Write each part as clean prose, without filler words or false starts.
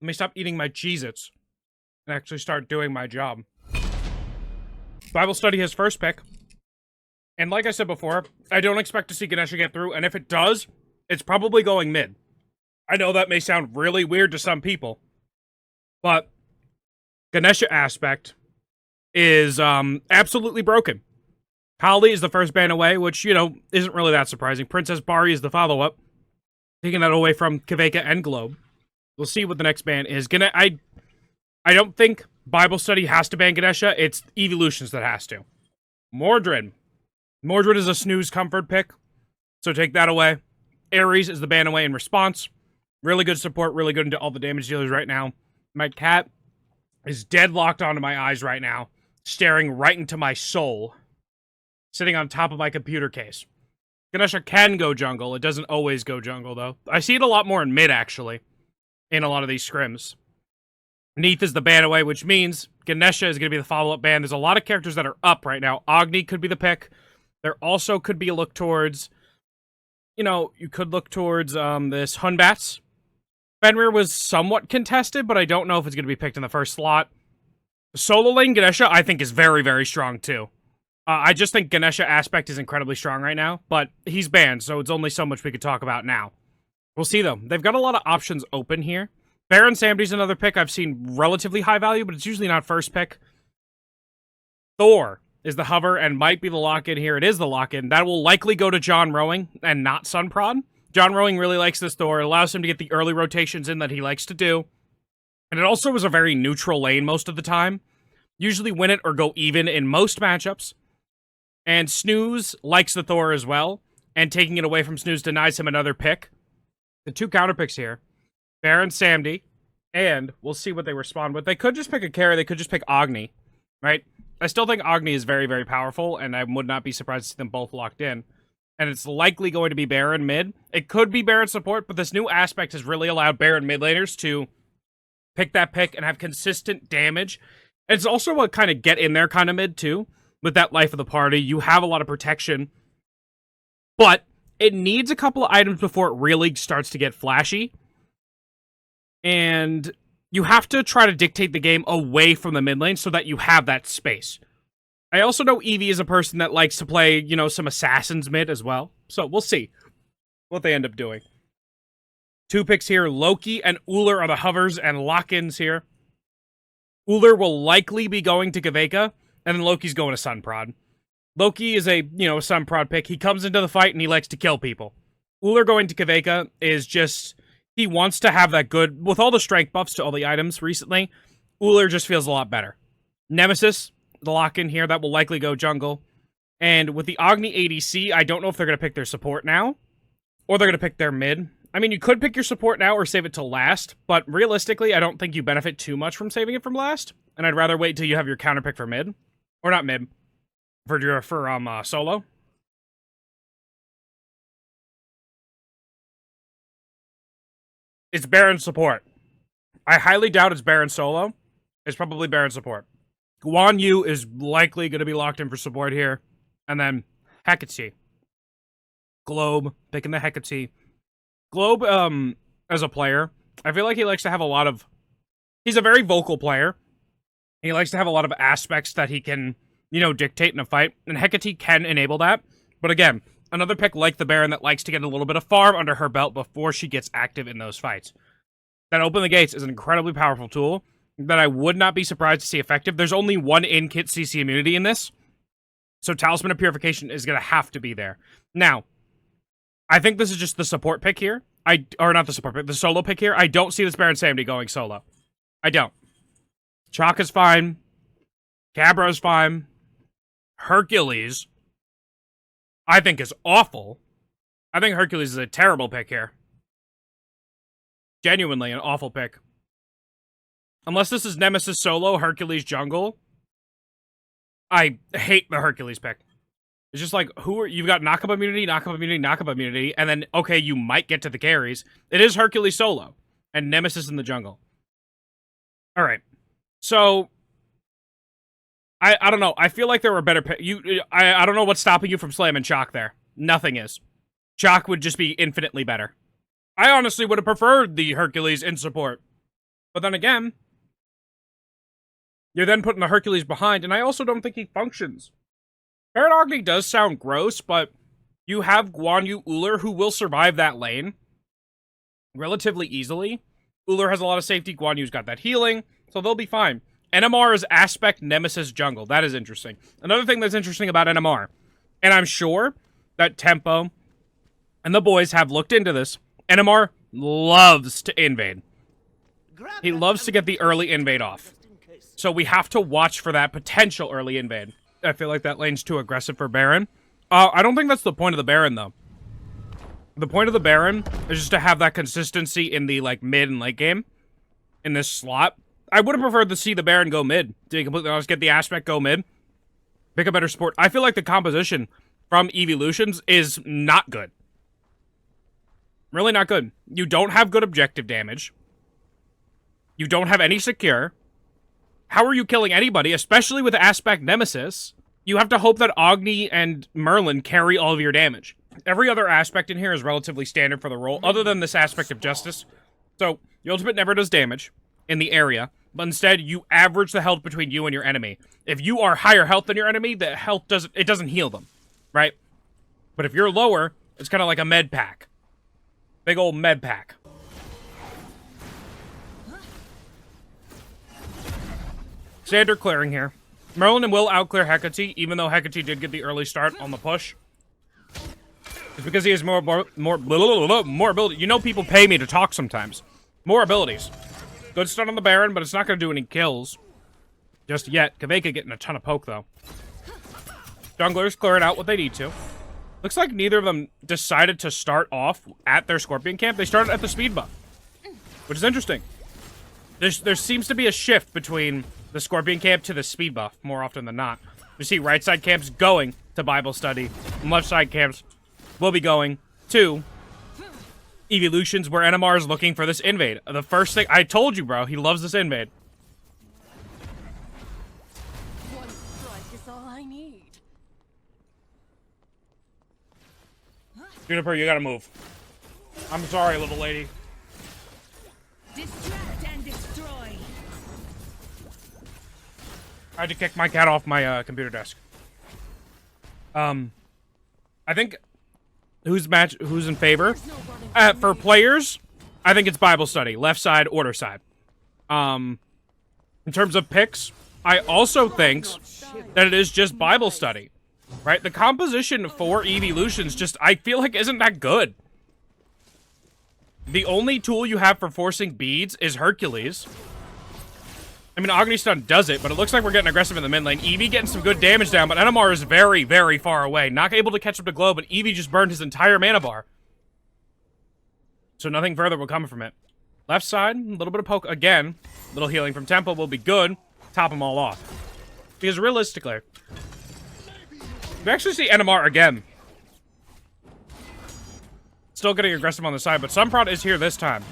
Let me stop eating my Cheez-Its and actually start doing my job. Bible study his first pick. And like I said before, I don't expect to see Ganesha get through, and if it does, it's probably going mid. I know that may sound really weird to some people, but Ganesha aspect is absolutely broken. Kali is the first ban away, which, isn't really that surprising. Princess Bari is the follow-up, taking that away from Kaveka and Globe. We'll see what the next ban is. I don't think Bible Study has to ban Ganesha. It's Eeveeultions that has to. Mordred. Mordred is a snooze comfort pick, so take that away. Ares is the ban away in response. Really good support, really good into all the damage dealers right now. My cat is deadlocked onto my eyes right now, staring right into my soul, sitting on top of my computer case. Ganesha can go jungle. It doesn't always go jungle, though. I see it a lot more in mid, actually, in a lot of these scrims. Neath is the ban away, which means Ganesha is going to be the follow-up ban. There's a lot of characters that are up right now. Agni could be the pick. There also could be a look towards, you could look towards this Hunbats. Fenrir was somewhat contested, but I don't know if it's going to be picked in the first slot. Solo lane Ganesha, I think, is very, very strong, too. I just think Ganesha aspect is incredibly strong right now, but he's banned, so it's only so much we could talk about now. We'll see, though. They've got a lot of options open here. Baron Samdi's another pick I've seen relatively high value, but it's usually not first pick. Thor is the hover and might be the lock-in here. It is the lock-in. That will likely go to John Rowing and not Sunprod. John Rowing really likes this Thor. It allows him to get the early rotations in that he likes to do. And it also is a very neutral lane most of the time. Usually win it or go even in most matchups. And Snooze likes the Thor as well. And taking it away from Snooze denies him another pick. The two counter picks here. Baron Samdi. And we'll see what they respond with. They could just pick a carry. They could just pick Agni. Right? I still think Agni is very, very powerful. And I would not be surprised to see them both locked in. And it's likely going to be Baron mid. It could be Baron support, but this new aspect has really allowed Baron mid laners to pick that pick and have consistent damage. And it's also a kind of get in there kind of mid too. With that life of the party, you have a lot of protection. But it needs a couple of items before it really starts to get flashy. And you have to try to dictate the game away from the mid lane so that you have that space. I also know Eevee is a person that likes to play, some assassins mid as well. So we'll see what they end up doing. Two picks here. Loki and Ullr are the hovers and lock-ins here. Ullr will likely be going to Kaveka, and then Loki's going to Sunprod. Loki is a, Sunprod pick. He comes into the fight and he likes to kill people. Ullr going to Kaveka is just, he wants to have that good, with all the strength buffs to all the items recently, Ullr just feels a lot better. Nemesis, the lock-in here, that will likely go jungle. And with the Agni ADC, I don't know if they're going to pick their support now, or they're going to pick their mid. I mean, you could pick your support now or save it till last, but realistically, I don't think you benefit too much from saving it from last, and I'd rather wait till you have your counter pick for mid. Or not mid, for solo. It's Baron support. I highly doubt it's Baron solo. It's probably Baron support. Guan Yu is likely going to be locked in for support here. And then Hecate. Globe, picking the Hecate. Globe, as a player, I feel like he likes to have a lot of... He's a very vocal player. He likes to have a lot of aspects that he can, dictate in a fight. And Hecate can enable that. But again, another pick like the Baron that likes to get a little bit of farm under her belt before she gets active in those fights. That Open the Gates is an incredibly powerful tool that I would not be surprised to see effective. There's only one in-kit CC immunity in this, so Talisman of Purification is going to have to be there. Now, I think this is just the support pick here. Or not the support pick, the solo pick here. I don't see this Baron Samdi going solo. I don't. Chaka's fine. Cabra's fine. Hercules, I think, is awful. I think Hercules is a terrible pick here. Genuinely an awful pick. Unless this is Nemesis solo, Hercules jungle, I hate the Hercules pick. It's just like, you've got knock-up immunity, knock-up immunity, knock-up immunity, and then, okay, you might get to the carries. It is Hercules solo, and Nemesis in the jungle. Alright, so, I don't know, I feel like there were better I don't know what's stopping you from slamming Chalk there. Nothing is. Chalk would just be infinitely better. I honestly would have preferred the Hercules in support. But then again, you're then putting the Hercules behind, and I also don't think he functions. Baron Agni does sound gross, but you have Guan Yu Ullr who will survive that lane relatively easily. Ullr has a lot of safety, Guan Yu's got that healing, so they'll be fine. NMR is Aspect Nemesis Jungle. That is interesting. Another thing that's interesting about NMR, and I'm sure that Tempo and the boys have looked into this, NMR loves to invade. He loves to get the early invade off. So we have to watch for that potential early invade. I feel like that lane's too aggressive for Baron. I don't think that's the point of the Baron, though. The point of the Baron is just to have that consistency in the, like, mid and late game. In this slot. I would have preferred to see the Baron go mid. To be completely honest, get the Aspect go mid. Pick a better support. I feel like the composition from Eeveeultions is not good. Really not good. You don't have good objective damage. You don't have any secure. How are you killing anybody, especially with Aspect Nemesis? You have to hope that Agni and Merlin carry all of your damage. Every other aspect in here is relatively standard for the role, other than this aspect of Justice. So, the ultimate never does damage in the area, but instead you average the health between you and your enemy. If you are higher health than your enemy, the health doesn't heal them, right? But if you're lower, it's kind of like a med pack. Big old med pack. Standard clearing here. Merlin and Will outclear Hecate, even though Hecate did get the early start on the push. It's because he has more ability. You know people pay me to talk sometimes. More abilities. Good stun on the Baron, but it's not going to do any kills. Just yet. Kaveka getting a ton of poke, though. Junglers clearing out what they need to. Looks like neither of them decided to start off at their Scorpion camp. They started at the speed buff. Which is interesting. There seems to be a shift between the Scorpion camp to the speed buff, more often than not. You see right side camps going to Bible study, and left side camps will be going to Eeveeultions, where NMR is looking for this invade. The first thing, I told you, bro, he loves this invade. One strike is all I need. Juniper, you gotta move. I'm sorry, little lady. Distract and destroy. I had to kick my cat off my computer desk. I think who's in favor? For players, I think it's Bible study, left side, order side. In terms of picks, I also think that it is just Bible study, right? The composition for Eeveeultions just, I feel like, isn't that good. The only tool you have for forcing beads is Hercules. I mean, Agni Stun does it, but it looks like we're getting aggressive in the mid lane. Eevee getting some good damage down, but NMR is very, very far away. Not able to catch up to Glow, but Eevee just burned his entire mana bar. So nothing further will come from it. Left side, a little bit of poke again. Little healing from Tempo will be good. Top them all off. Because realistically, we actually see NMR again. Still getting aggressive on the side, but Sunprod is here this time.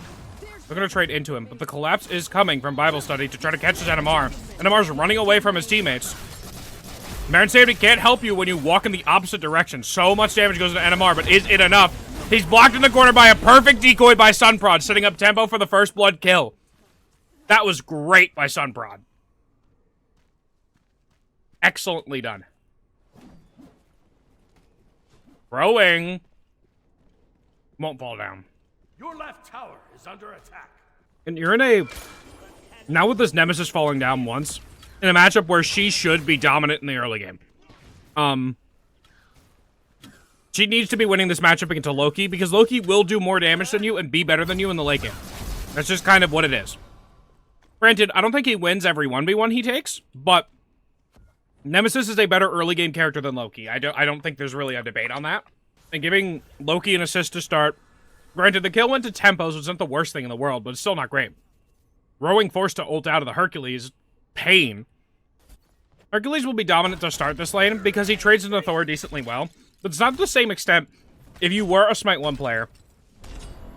They're going to trade into him, but the collapse is coming from Bible study to try to catch his NMR. NMR's running away from his teammates. Baron Safety can't help you when you walk in the opposite direction. So much damage goes to NMR, but is it enough? He's blocked in the corner by a perfect decoy by Sunprod, setting up Tempo for the first blood kill. That was great by Sunprod. Excellently done. Throwing. Won't fall down. Your left tower is under attack. And you're in a... Now with this Nemesis falling down once, in a matchup where she should be dominant in the early game. She needs to be winning this matchup against Loki, because Loki will do more damage than you and be better than you in the late game. That's just kind of what it is. Granted, I don't think he wins every 1v1 he takes, but Nemesis is a better early game character than Loki. I don't think there's really a debate on that. And giving Loki an assist to start... Granted, the kill went to Tempos, which isn't the worst thing in the world, but it's still not great. Rowing forced to ult out of the Hercules. Pain. Hercules will be dominant to start this lane because he trades into Thor decently well. But it's not to the same extent if you were a Smite 1 player.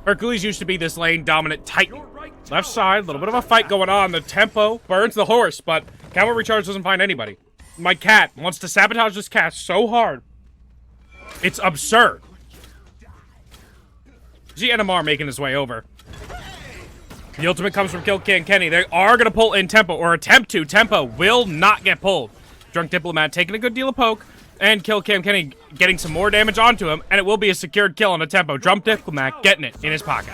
Hercules used to be this lane dominant titan. Left side, a little bit of a fight going on. The Tempo burns the horse, but Camel Recharge doesn't find anybody. My cat wants to sabotage this cat so hard. It's absurd. See NMR making his way over. The ultimate comes from Kill Cam Kenny. They are going to pull in Tempo, or attempt to. Tempo will not get pulled. Drunk Diplomat taking a good deal of poke, and Kill Cam Kenny getting some more damage onto him, and it will be a secured kill on a Tempo. Drunk Diplomat getting it in his pocket.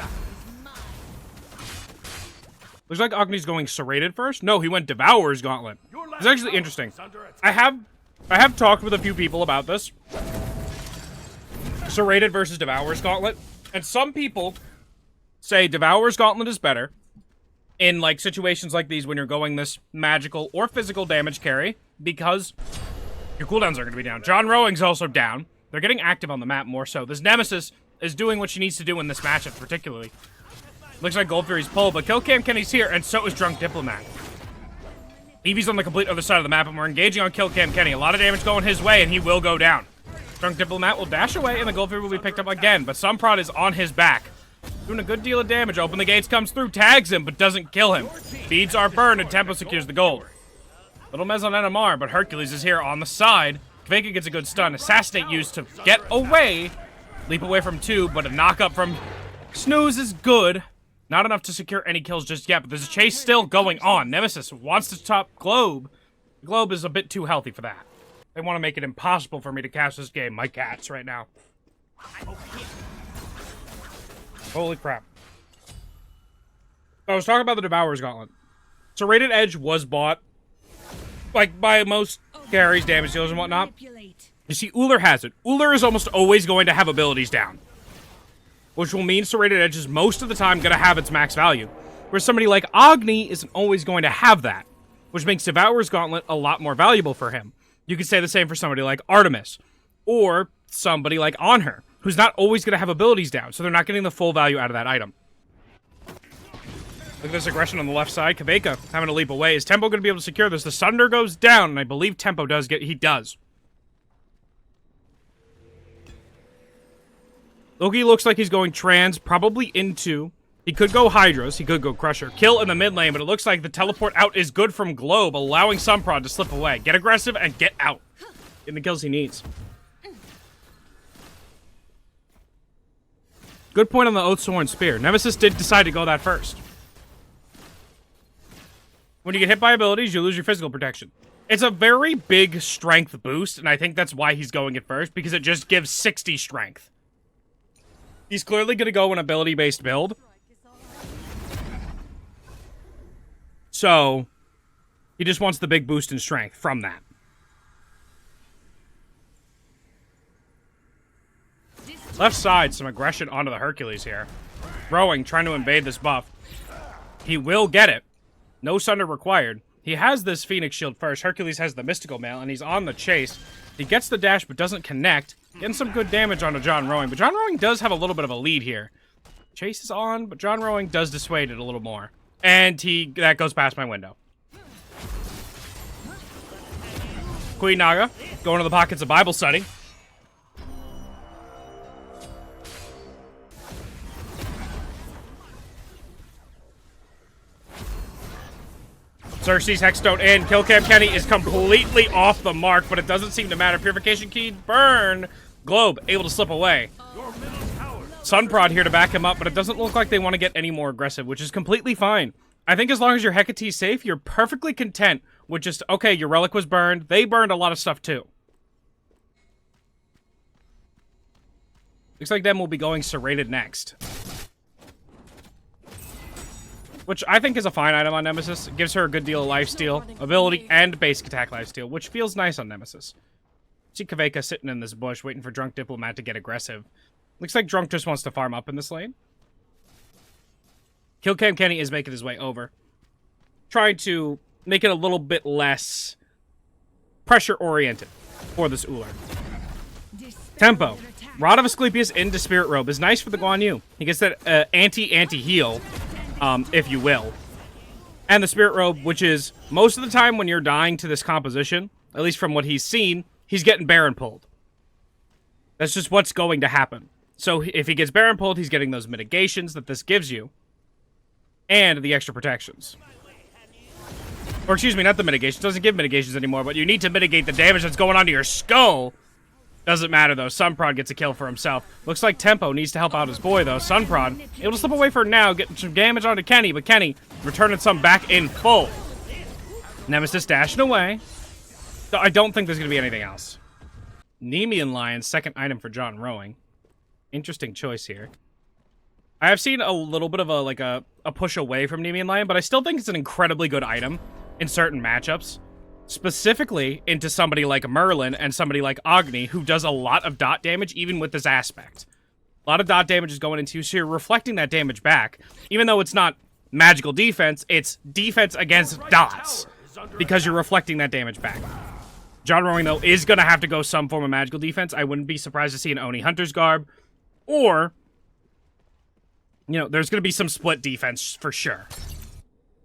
Looks like Agni's going Serrated first. No, he went Devourer's Gauntlet. It's actually interesting. I have talked with a few people about this. Serrated versus Devourer's Gauntlet. And some people say Devourer's Gauntlet is better in like situations like these when you're going this magical or physical damage carry because your cooldowns are going to be down. John Rowing's also down. They're getting active on the map more so. This Nemesis is doing what she needs to do in this matchup particularly. Looks like Gold Fury's pulled, but Kill Cam Kenny's here, and so is Drunk Diplomat. Eevee's on the complete other side of the map, and we're engaging on Kill Cam Kenny. A lot of damage going his way, and he will go down. Drunk Diplomat will dash away, and the Gold Fury will be picked up again, but Sunprod is on his back. Doing a good deal of damage. Open the Gates comes through, tags him, but doesn't kill him. Beads are burned, and Tempo secures the gold. Little Mez on NMR, but Hercules is here on the side. Kveka gets a good stun. Assassinate used to get away. Leap away from 2, but a knock-up from Snooze is good. Not enough to secure any kills just yet, but there's a chase still going on. Nemesis wants to top Globe. Globe is a bit too healthy for that. They want to make it impossible for me to catch this game. My cats right now. Holy crap. I was talking about the Devourer's Gauntlet. Serrated Edge was bought like by most carries, damage dealers, and whatnot. You see, Uller has it. Uller is almost always going to have abilities down, which will mean Serrated Edge is most of the time going to have its max value. Whereas somebody like Agni isn't always going to have that, which makes Devourer's Gauntlet a lot more valuable for him. You could say the same for somebody like Artemis, or somebody like Onher, who's not always going to have abilities down, so they're not getting the full value out of that item. Look at this aggression on the left side. Kveka having to leap away. Is Tempo going to be able to secure this? The Sunder goes down, and I believe Tempo does get... He does. Loki looks like he's going trans, probably into... He could go Hydras, he could go Crusher. Kill in the mid lane, but it looks like the teleport out is good from Globe, allowing Sunprod to slip away. Get aggressive and get out. Get the kills he needs. Good point on the Oathsworn Spear. Nemesis did decide to go that first. When you get hit by abilities, you lose your physical protection. It's a very big strength boost, and I think that's why he's going it first, because it just gives 60 strength. He's clearly going to go an ability-based build. So, he just wants the big boost in strength from that. Left side, some aggression onto the Hercules here. Rowing, trying to invade this buff. He will get it. No Sunder required. He has this Phoenix Shield first. Hercules has the Mystical Mail, and he's on the chase. He gets the dash, but doesn't connect. Getting some good damage onto John Rowing, but John Rowing does have a little bit of a lead here. Chase is on, but John Rowing does dissuade it a little more. And that goes past my window. Queen Naga, going to the pockets of Bible study. Cersei's Hexstone in. Kill Cam Kenny is completely off the mark, but it doesn't seem to matter. Purification Key, burn. Globe, able to slip away. Sunprod here to back him up, but it doesn't look like they want to get any more aggressive, which is completely fine. I think as long as your Hecate's safe, you're perfectly content with just, okay, your Relic was burned. They burned a lot of stuff too. Looks like them will be going Serrated next. Which I think is a fine item on Nemesis. It gives her a good deal of lifesteal, ability, and basic attack lifesteal, which feels nice on Nemesis. See Kveka sitting in this bush, waiting for Drunk Diplomat to get aggressive. Looks like Drunk just wants to farm up in this lane. Kill Cam Kenny is making his way over. Trying to make it a little bit less pressure-oriented for this Uller. Tempo. Rod of Asclepius into Spirit Robe is nice for the Guan Yu. He gets that anti-heal, if you will. And the Spirit Robe, which is most of the time when you're dying to this composition, at least from what he's seen, he's getting Baron pulled. That's just what's going to happen. So if he gets Baron pulled, he's getting those mitigations that this gives you. And the extra protections. Or excuse me, not the mitigations. It doesn't give mitigations anymore, but you need to mitigate the damage that's going onto your skull. Doesn't matter, though. Sunprod gets a kill for himself. Looks like Tempo needs to help out his boy, though. Sunprod able to slip away for now, getting some damage onto Kenny, but Kenny returning some back in full. Nemesis dashing away. I don't think there's going to be anything else. Nemean Lion, second item for John Rowing. Interesting choice here. I have seen a little bit of a push away from Nemean Lion, but I still think it's an incredibly good item in certain matchups. Specifically into somebody like Merlin and somebody like Agni, who does a lot of dot damage even with this aspect. A lot of dot damage is going into you, so you're reflecting that damage back. Even though it's not magical defense, it's defense against dots, because you're reflecting that damage back. John Rowing, though, is going to have to go some form of magical defense. I wouldn't be surprised to see an Oni Hunter's Garb, or, you know, there's going to be some split defense for sure.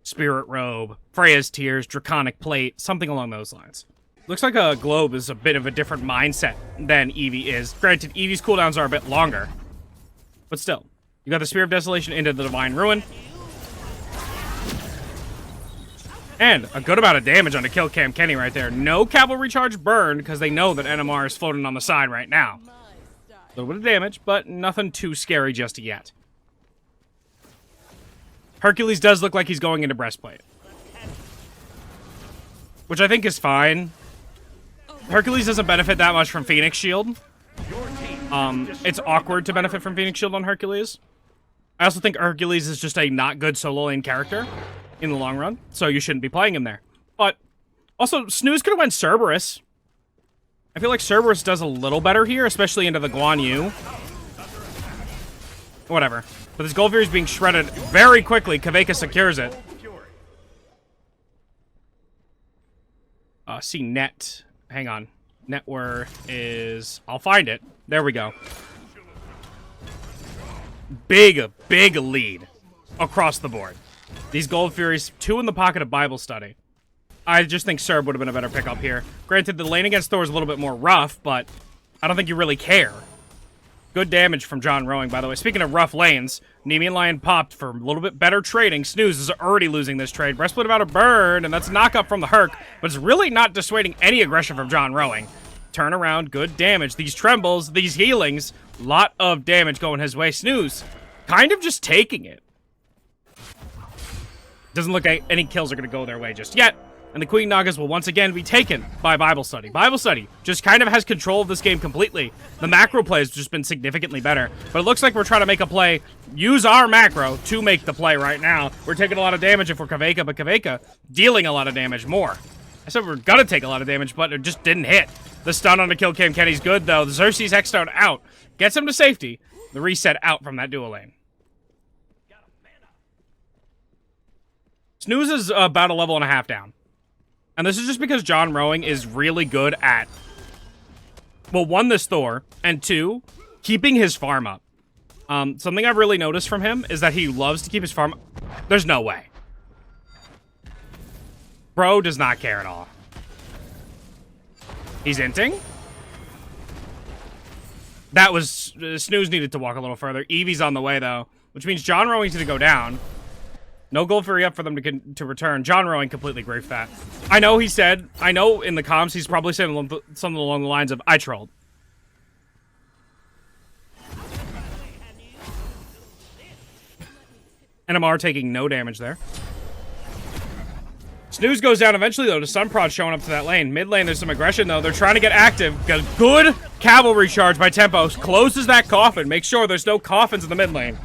Spirit Robe, Freya's Tears, Draconic Plate, something along those lines. Looks like a Globe is a bit of a different mindset than Eevee is. Granted, Eevee's cooldowns are a bit longer, but still. You got the Spear of Desolation into the Divine Ruin. And a good amount of damage on the kill cam Kenny right there. No cavalry charge burned, because they know that NMR is floating on the side right now. A little bit of damage, but nothing too scary just yet. Hercules does look like he's going into Breastplate, which I think is fine. Hercules doesn't benefit that much from Phoenix Shield. It's awkward to benefit from Phoenix Shield on Hercules. I also think Hercules is just a not good solo lane character in the long run, so you shouldn't be playing him there. But also, Snooze could have went Cerberus. I feel like Cerberus does a little better here, especially into the Guan Yu. Whatever. But this Gold Fury is being shredded very quickly. Kaveka secures it. See net. Hang on. Net worth is... I'll find it. There we go. Big lead across the board. These Gold Furies, 2 in the pocket of Bible Study. I just think Cerb would have been a better pickup here. Granted, the lane against Thor is a little bit more rough, but I don't think you really care. Good damage from John Rowing, by the way. Speaking of rough lanes, Nemean Lion popped for a little bit better trading. Snooze is already losing this trade. Breastplate about to burn, and that's a knock-up from the Herc, but it's really not dissuading any aggression from John Rowing. Turn around, good damage. These trembles, these healings, lot of damage going his way. Snooze, kind of just taking it. Doesn't look like any kills are going to go their way just yet. And the Queen Nagas will once again be taken by Bible Study. Bible Study just kind of has control of this game completely. The macro play has just been significantly better. But it looks like we're trying to make a play, use our macro to make the play right now. We're taking a lot of damage if we're Kaveka, but Kaveka dealing a lot of damage more. I said we're going to take a lot of damage, but it just didn't hit. The stun on the kill cam Kenny's good, though. The Xerxes Hexstone out. Gets him to safety. The reset out from that dual lane. Snooze is about a level and a half down. And this is just because John Rowing is really good at, well, 1, this Thor, and 2, keeping his farm up. Something I've really noticed from him is that he loves to keep his farm... There's no way. Bro does not care at all. He's inting? That was... Snooze needed to walk a little further. Eevee's on the way, though, which means John Rowing's going to go down. No Gold Fury up for them to return. John Rowing completely griefed that. I know he said, I know in the comms he's probably saying something along the lines of, I trolled. NMR taking no damage there. Snooze goes down eventually, though, to Sunprod showing up to that lane. Mid lane, there's some aggression, though. They're trying to get active. Got a good cavalry charge by Tempo. Closes that coffin. Make sure there's no coffins in the mid lane.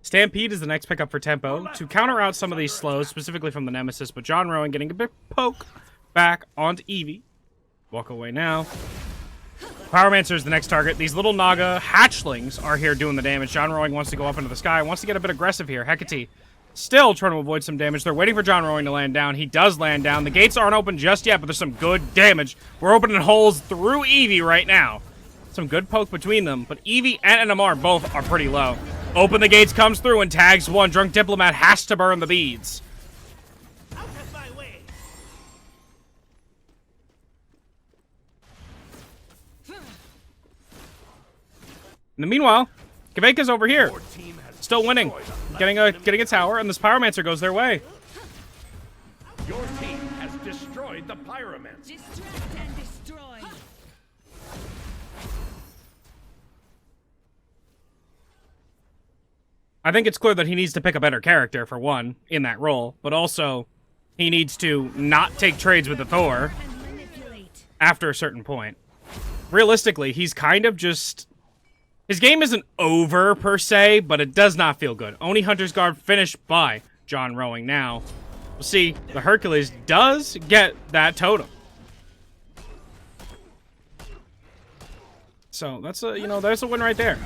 Stampede is the next pickup for Tempo to counter out some of these slows, specifically from the Nemesis, but John Rowing getting a bit poke back onto Eevee. Walk away now. Pyromancer is the next target. These little Naga hatchlings are here doing the damage. John Rowing wants to go up into the sky, wants to get a bit aggressive here. Hecate still trying to avoid some damage. They're waiting for John Rowing to land down. He does land down. The gates aren't open just yet, but there's some good damage. We're opening holes through Eevee right now. Some good poke between them, but Eevee and NMR both are pretty low. Open the gates, comes through, and tags 1. Drunk Diplomat has to burn the beads. Out of my way. In the meanwhile, Kaveka's over here. Still winning. Getting a tower, and this Pyromancer goes their way. Your team has destroyed the Pyromancer. Distract and destroy. I think it's clear that he needs to pick a better character, for one, in that role, but also he needs to not take trades with the Thor after a certain point. Realistically, he's kind of just... His game isn't over, per se, but it does not feel good. Oni Hunter's Guard finished by John Rowing now. We'll see, the Hercules does get that totem. So, that's a, there's a win right there.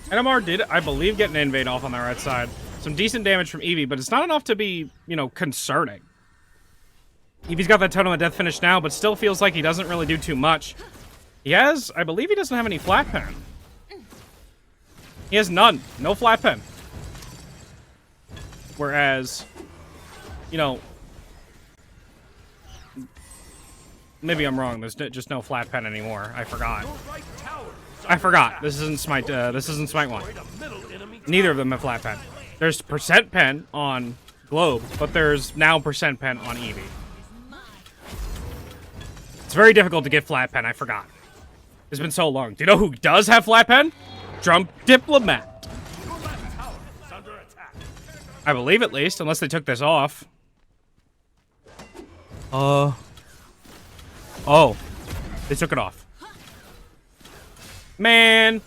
NMR did, I believe, get an invade off on the right side. Some decent damage from Eevee, but it's not enough to be, concerning. Eevee's got that totem of death finish now, but still feels like he doesn't really do too much. He has, I believe he doesn't have any flat pen. He has none. No flat pen. Whereas, maybe I'm wrong. There's just no flat pen anymore. I forgot. This isn't Smite. This isn't Smite 1. Neither of them have flat pen. There's percent pen on Globe, but there's now percent pen on Eevee. It's very difficult to get flat pen. I forgot. It's been so long. Do you know who does have flat pen? Drunk Diplomat. I believe, at least, unless they took this off. Oh, they took it off. Man,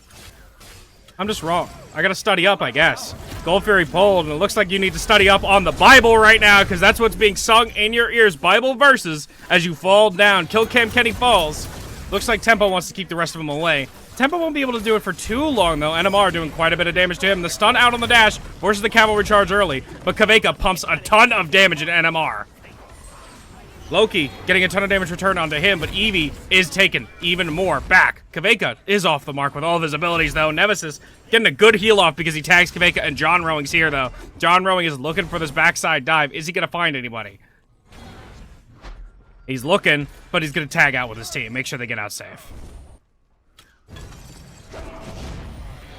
I'm just wrong. I gotta study up, I guess. Gold Fury pulled, and it looks like you need to study up on the Bible right now, because that's what's being sung in your ears. Bible verses as you fall down. Kill Cam Kenny falls. Looks like Tempo wants to keep the rest of them away. Tempo won't be able to do it for too long, though. NMR doing quite a bit of damage to him. The stun out on the dash forces the cavalry charge early, but Kaveka pumps a ton of damage in NMR. Loki getting a ton of damage returned onto him, but Eevee is taken even more back. Kaveka is off the mark with all of his abilities, though. Nemesis getting a good heal off because he tags Kaveka, and John Rowing's here, though. John Rowing is looking for this backside dive. Is he going to find anybody? He's looking, but he's going to tag out with his team. Make sure they get out safe.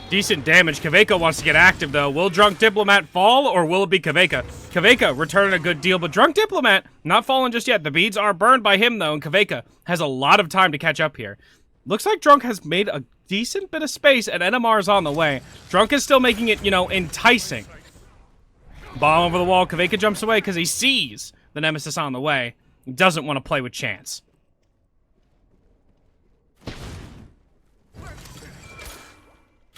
Decent damage. Kaveka wants to get active, though. Will Drunk Diplomat fall, or will it be Kaveka? Kaveka returning a good deal, but Drunk Diplomat not falling just yet. The beads are burned by him, though, and Kaveka has a lot of time to catch up here. Looks like Drunk has made a decent bit of space, and NMR is on the way. Drunk is still making it, enticing. Bomb over the wall. Kaveka jumps away because he sees the Nemesis on the way. He doesn't want to play with chance.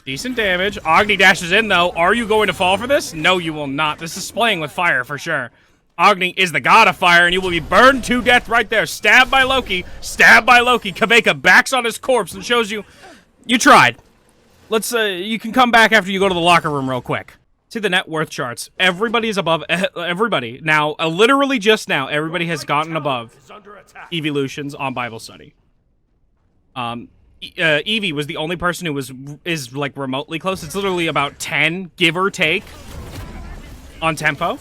Decent damage. Agni dashes in, though. Are you going to fall for this? No, you will not. This is playing with fire for sure. Agni is the god of fire, and you will be burned to death right there. Stabbed by Loki. Stabbed by Loki. Kaveka backs on his corpse and shows you, you tried. Let's, you can come back after you go to the locker room real quick. See the net worth charts. Everybody is above, everybody. Now, literally just now, everybody has gotten above Eeveeultions on Bible study. Eevee was the only person who is like remotely close. It's literally about 10, give or take, on tempo.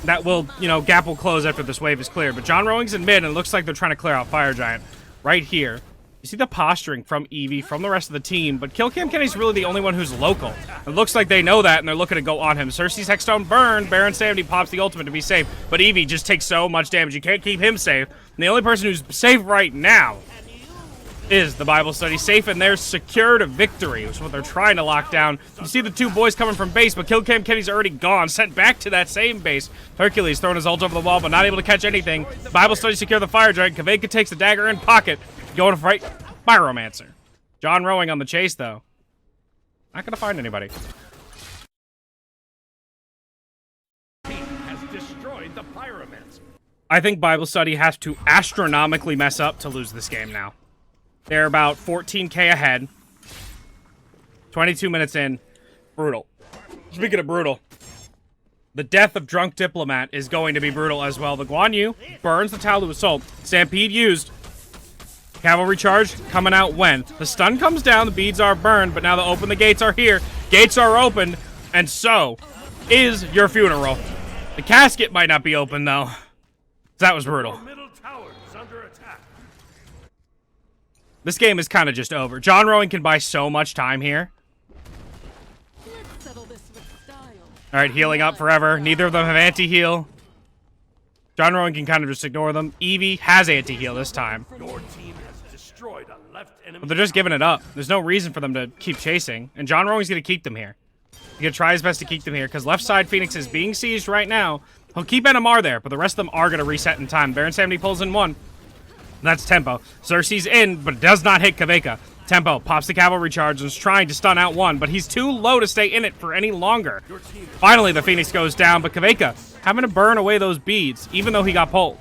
That will, gap will close after this wave is clear. But John Rowing's in mid, and it looks like they're trying to clear out Fire Giant right here. You see the posturing from Eevee, from the rest of the team, but Kill Cam Kenny's really the only one who's local. It looks like they know that, and they're looking to go on him. Cersei's Hexstone burned. Baron Sanity pops the ultimate to be safe, but Eevee just takes so much damage. You can't keep him safe. And the only person who's safe right now is the Bible study. Safe and they're secure to victory, which is what they're trying to lock down. You see the two boys coming from base, but Kill Cam Kenny's already gone, sent back to that same base. Hercules throwing his ult over the wall, but not able to catch anything. Bible study secure the Fire Giant. Kaveka takes the dagger in pocket, going to fight Pyromancer. John Rowing on the chase, though. Not gonna find anybody. Has destroyed the Pyromancer. I think Bible study has to astronomically mess up to lose this game now. They're about 14k ahead. 22 minutes in. Brutal. Speaking of brutal, the death of Drunk Diplomat is going to be brutal as well. The Guan Yu burns the Talu Assault. Stampede used. Cavalry charge coming out when? The stun comes down, the beads are burned, but now the gates are here. Gates are opened, and so is your funeral. The casket might not be open, though. That was brutal. Middle tower is under attack. This game is kind of just over. John Rowing can buy so much time here. Let's settle this with style. All right, healing up forever. Neither of them have anti-heal. John Rowan can kind of just ignore them. Eevee has anti-heal this time. Your team has destroyed a left enemy. But they're just giving it up. There's no reason for them to keep chasing. And John Rowan's going to keep them here. He's going to try his best to keep them here, because left side Phoenix is being sieged right now. He'll keep NMR there, but the rest of them are going to reset in time. Baron Samedi pulls in one. That's Tempo. Xerxes in, but does not hit Kaveka. Tempo pops the cavalry charge and is trying to stun out one, but he's too low to stay in it for any longer. Finally, the Phoenix goes down, but Kaveka having to burn away those beads, even though he got pulled.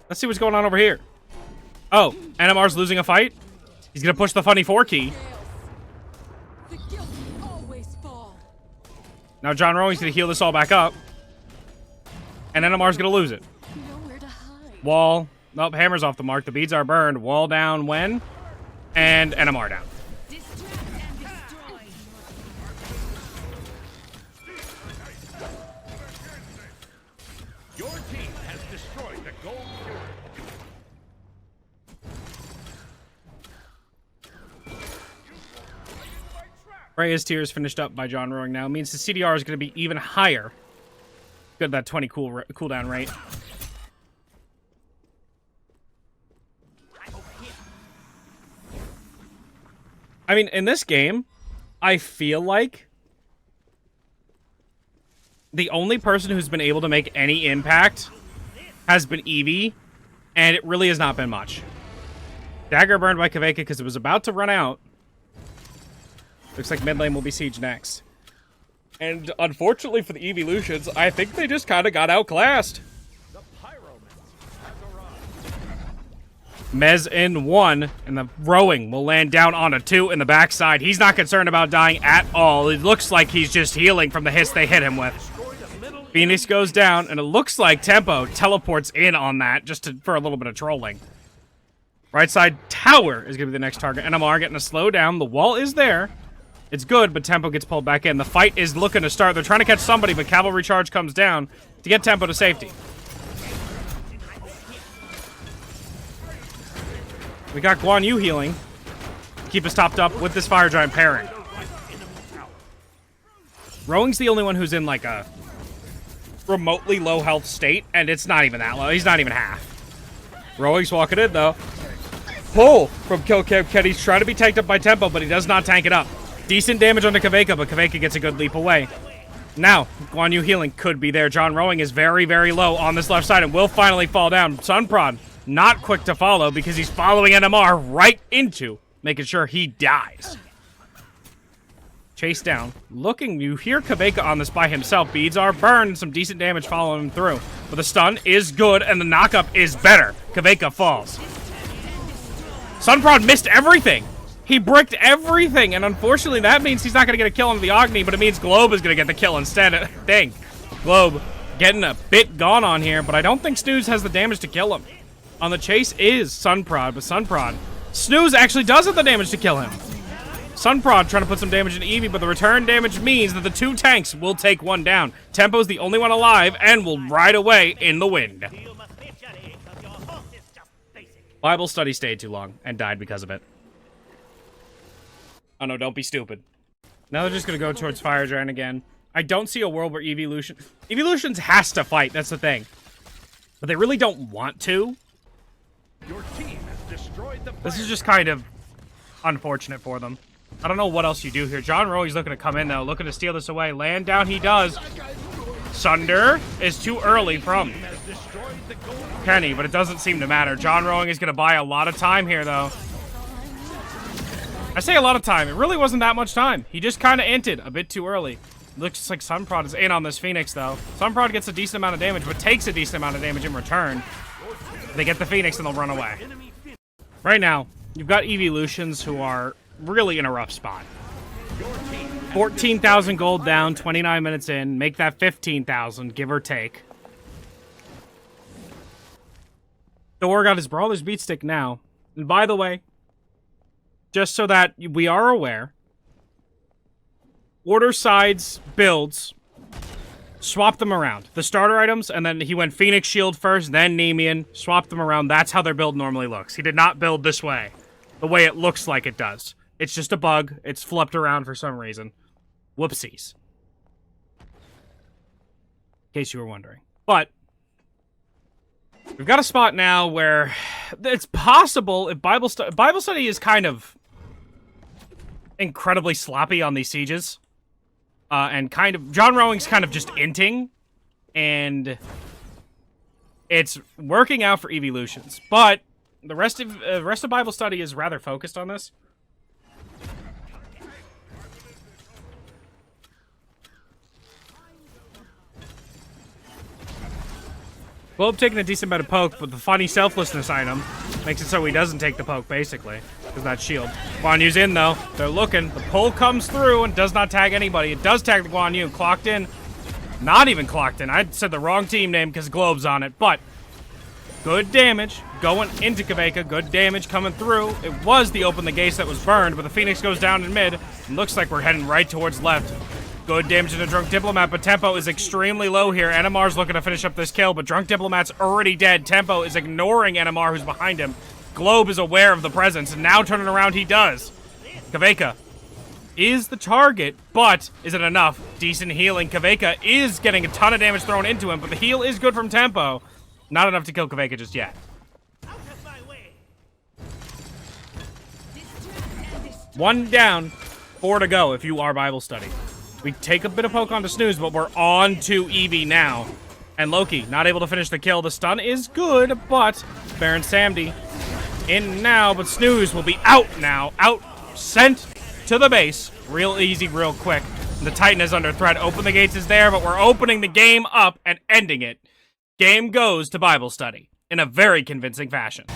Let's see what's going on over here. Oh, NMR's losing a fight? He's going to push the funny 4 key. The guilty always fall. Now John Rowan's going to heal this all back up. And NMR's going to lose it. Nowhere to hide. Wall. Nope, hammer's off the mark. The beads are burned. Wall down when? And NMR down. Distract and destroy. Your team has destroyed the gold cube. Freya's Tears finished up by John Rowan now. Means the CDR is going to be even higher. Good, that 20 cooldown rate. I mean, in this game, I feel like the only person who's been able to make any impact has been Eevee, and it really has not been much. Dagger burned by Kaveka because it was about to run out. Looks like mid lane will be sieged next. And unfortunately for the Eeveeultions, I think they just kind of got outclassed. The pyromancer has arrived. Mez in 1, and the rowing will land down on a 2 in the backside. He's not concerned about dying at all. It looks like he's just healing from the hits they hit him with. Phoenix goes down, and it looks like Tempo teleports in on that just for a little bit of trolling. Right side tower is going to be the next target. NMR getting a slow down. The wall is there. It's good, but Tempo gets pulled back in. The fight is looking to start. They're trying to catch somebody, but cavalry charge comes down to get Tempo to safety. We got Guan Yu healing. Keep us topped up with this Fire Giant pairing. Rowing's the only one who's in, like, a remotely low health state, and it's not even that low. He's not even half. Rowing's walking in, though. Pull from Kill Cam Kenny's trying to be tanked up by Tempo, but he does not tank it up. Decent damage onto Kaveka, but Kaveka gets a good leap away. Now, Guan Yu healing could be there. John Rowing is very, very low on this left side and will finally fall down. Sunprod, not quick to follow because he's following NMR right into making sure he dies. Chase down. Looking, you hear Kaveka on this by himself. Beads are burned, some decent damage following him through. But the stun is good and the knockup is better. Kaveka falls. Sunprod missed everything. He bricked everything, and unfortunately that means he's not going to get a kill on the Agni, but it means Globe is going to get the kill instead. Dang. Globe getting a bit gone on here, but I don't think Snooze has the damage to kill him. On the chase is Sunprod, but Sunprod. Snooze actually does have the damage to kill him. Sunprod trying to put some damage into Eevee, but the return damage means that the 2 tanks will take one down. Tempo's the only one alive and will ride away in the wind. Bible study stayed too long and died because of it. Oh no, don't be stupid. Now they're just gonna go towards Fire Giant again. I don't see a world where Eeveeultions has to fight, that's the thing. But they really don't want to. Your team has destroyed the This is just kind of unfortunate for them. I don't know what else you do here. John Rowe's looking to come in though, looking to steal this away. Land down he does. Sunder is too early from Kenny, but it doesn't seem to matter. John Rowing is gonna buy a lot of time here though. I say a lot of time. It really wasn't that much time. He just kind of inted a bit too early. Looks like Sunprod is in on this Phoenix, though. Sunprod gets a decent amount of damage, but takes a decent amount of damage in return. They get the Phoenix and they'll run away. Right now, you've got Eeveeultions who are really in a rough spot. 14,000 gold down, 29 minutes in. Make that 15,000, give or take. Thor got his Brawler's Beat Stick now. And by the way, just so that we are aware, order sides builds, swap them around. The starter items, and then he went Phoenix Shield first, then Nemean, swap them around. That's how their build normally looks. He did not build this way, the way it looks like it does. It's just a bug. It's flipped around for some reason. Whoopsies. case you were wondering. But we've got a spot now where it's possible if Bible study is kind of incredibly sloppy on these sieges. And kind of, John Rowing's kind of just inting, and it's working out for Eeveeultions. But the rest of Bible study is rather focused on this. Globe taking a decent amount of poke, but the funny selflessness item makes it so he doesn't take the poke, basically. Because that shield. Guan Yu's in, though. They're looking. The pull comes through and does not tag anybody. It does tag the Guan Yu. Clocked in. Not even clocked in. I said the wrong team name because Globe's on it. But good damage going into Kaveka. Good damage coming through. It was the Open the Gates that was burned, but the Phoenix goes down in mid. It looks like we're heading right towards left. Good damage to the Drunk Diplomat, but tempo is extremely low here. NMR's looking to finish up this kill, but Drunk Diplomat's already dead. Tempo is ignoring NMR, who's behind him. Globe is aware of the presence, and now turning around he does. Kaveka is the target, but is it enough? Decent healing. Kaveka is getting a ton of damage thrown into him, but the heal is good from Tempo. Not enough to kill Kaveka just yet. One down, 4 to go if you are Bible study. We take a bit of poke onto Snooze, but we're on to Eevee now. And Loki, not able to finish the kill. The stun is good, but Baron Samdi in now, but Snooze will be out now. Out, sent to the base. Real easy, real quick. The Titan is under threat. Open the Gates is there, but we're opening the game up and ending it. Game goes to Bible study in a very convincing fashion.